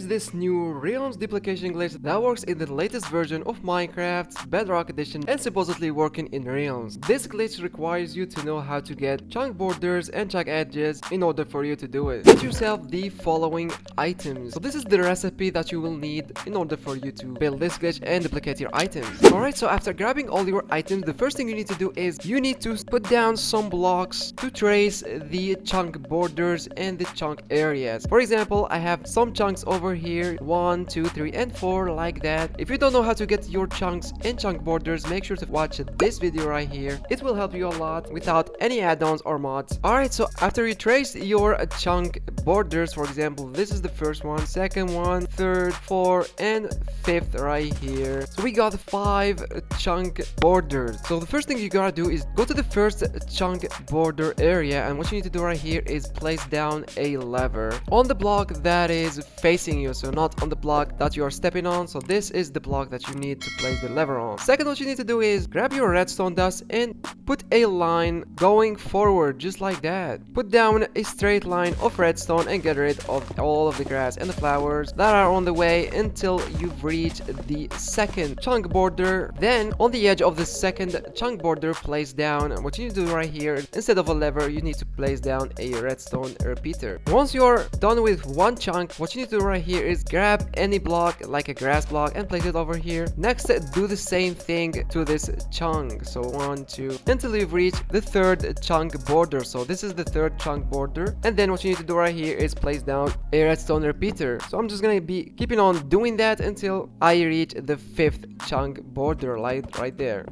this new Realms duplication glitch that works in the latest version of Minecraft Bedrock Edition and supposedly working in Realms. This glitch requires you to know how to get chunk borders and chunk edges in order for you to do it. Get yourself the following items. So this is the recipe that you will need in order for you to build this glitch and duplicate your items. Alright, so after grabbing all your items, the first thing you need to do is you need to put down some blocks to trace the chunk borders and the chunk areas. For example, I have some chunks over here, 1, 2, 3 and 4, like that. If you don't know how to get your chunks and chunk borders, make sure to watch this video right here. It will help you a lot without any add-ons or mods. Alright, so after you trace your chunk borders, for example, this is the first one, second one, third, fourth and fifth right here. So we got 5 chunk borders. So the first thing you gotta do is go to the first chunk border area, and what you need to do right here is place down a lever on the block that is facing you, so not on the block that you are stepping on. So this is the block that you need to place the lever on. Second, what you need to do is grab your redstone dust and put a line going forward just like that. Put down a straight line of redstone and get rid of all of the grass and the flowers that are on the way until you've reached the second chunk border. Then on the edge of the second chunk border, place down what you need to do right here. Instead of a lever, you need to place down a redstone repeater. Once you're done with one chunk, what you need to do right here is grab any block like a grass block and place it over here. Next, do the same thing to this chunk, so 1, 2 until you've reached the third chunk border. So this is the third chunk border, and then what you need to do right here is place down a redstone repeater. So I'm just gonna be keeping on doing that until I reach the 5th chunk border, like right there.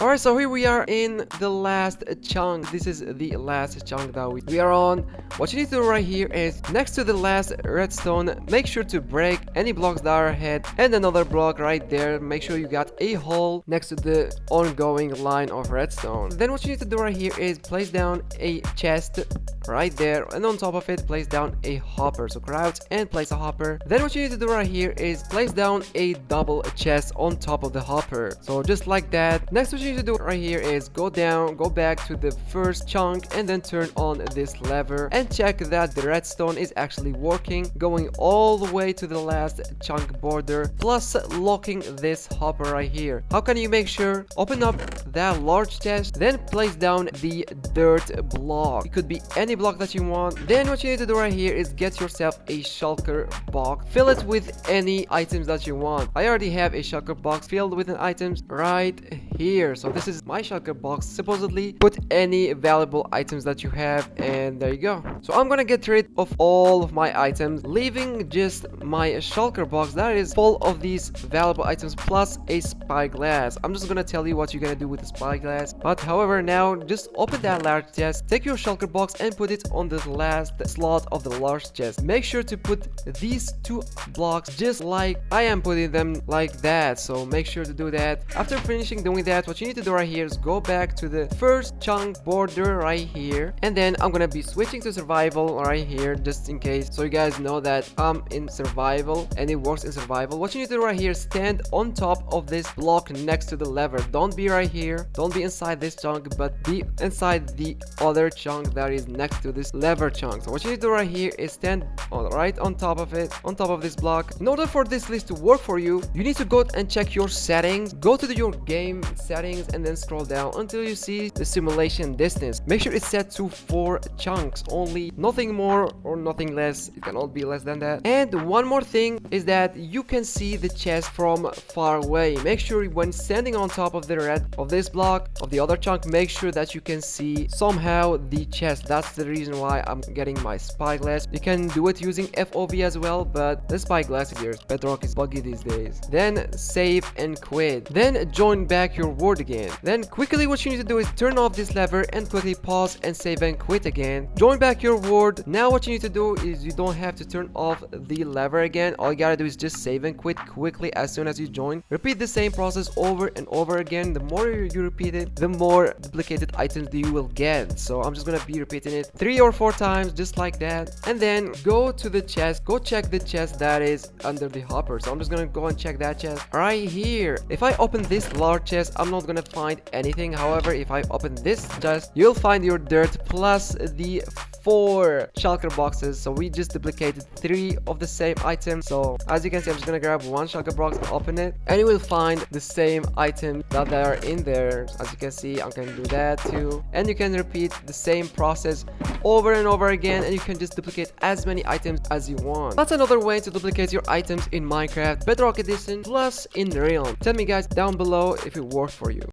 Alright, so here we are in the last chunk. This is the last chunk that we are on. What you need to do right here is next to the last redstone, make sure to break any blocks that are ahead and another block right there. Make sure you got a hole next to the ongoing line of redstone. Then what you need to do right here is place down a chest right there, and on top of it place down a hopper. So crouch and place a hopper. Then what you need to do right here is place down a double chest on top of the hopper. So just like that. Next, what you need to do right here is go down, go back to the first chunk and then turn on this lever and check that the redstone is actually working, going all the way to the last chunk border, plus locking this hopper right here. How can you make sure? Open up that large chest, then place down the dirt block. It could be any block that you want. Then what you need to do right here is get yourself a shulker box, fill it with any items that you want. I already have a shulker box filled with items right here. So this is my shulker box. Supposedly put any valuable items that you have, and there you go. So I'm gonna get rid of all of my items, leaving just my shulker box that is full of these valuable items plus a spyglass. I'm just gonna tell you what you're gonna do with the spyglass, but however, now just open that large chest, take your shulker box and put it on the last slot of the large chest. Make sure to put these 2 blocks just like I am putting them, like that. So make sure to do that. After finishing doing that, what you need to do right here is go back to the first chunk border right here, and then I'm gonna be switching to survival right here just in case, so you guys know that I'm in survival and it works in survival. What you need to do right here is stand on top of this block next to the lever. Don't be right here, don't be inside this chunk, but be inside the other chunk that is next to this lever chunk. So what you need to do right here is stand right on top of it, on top of this block. In order for this list to work for you, you need to go and check your settings. Go to your game settings and then scroll down until you see the simulation distance. Make sure it's set to 4 chunks only, nothing more or nothing less. It cannot be less than that. And one more thing is that you can see the chest from far away. Make sure when standing on top of this block of the other chunk, make sure that you can see somehow the chest. That's the reason why I'm getting my spyglass. You can do it using FOV as well, but the spyglass here, Bedrock is buggy these days. Then save and quit. Then join back your world again. Then quickly what you need to do is turn off this lever and quickly pause and save and quit again. Join back your world. Now what you need to do is you don't have to turn off the lever again. All you gotta do is just save and quit quickly as soon as you join. Repeat the same process over and over again. The more you repeat it, the more duplicated items you will get. So I'm just gonna be repeating it 3 or 4 times just like that, and then go to the chest, go check the chest that is under the hopper. So I'm just gonna go and check that chest right here. If I open this large chest, I'm not gonna find anything. However, if I open this chest, you'll find your dirt plus the 4 shulker boxes. So we just duplicated 3 of the same item. So as you can see, I'm just gonna grab one shulker box, open it, and you will find the same item that they are in there. As you can see, I can do that too, and you can repeat the same process over and over again, and you can just duplicate as many items as you want. That's another way to duplicate your items in Minecraft Bedrock Edition plus in Realm. Tell me guys down below if it worked for you.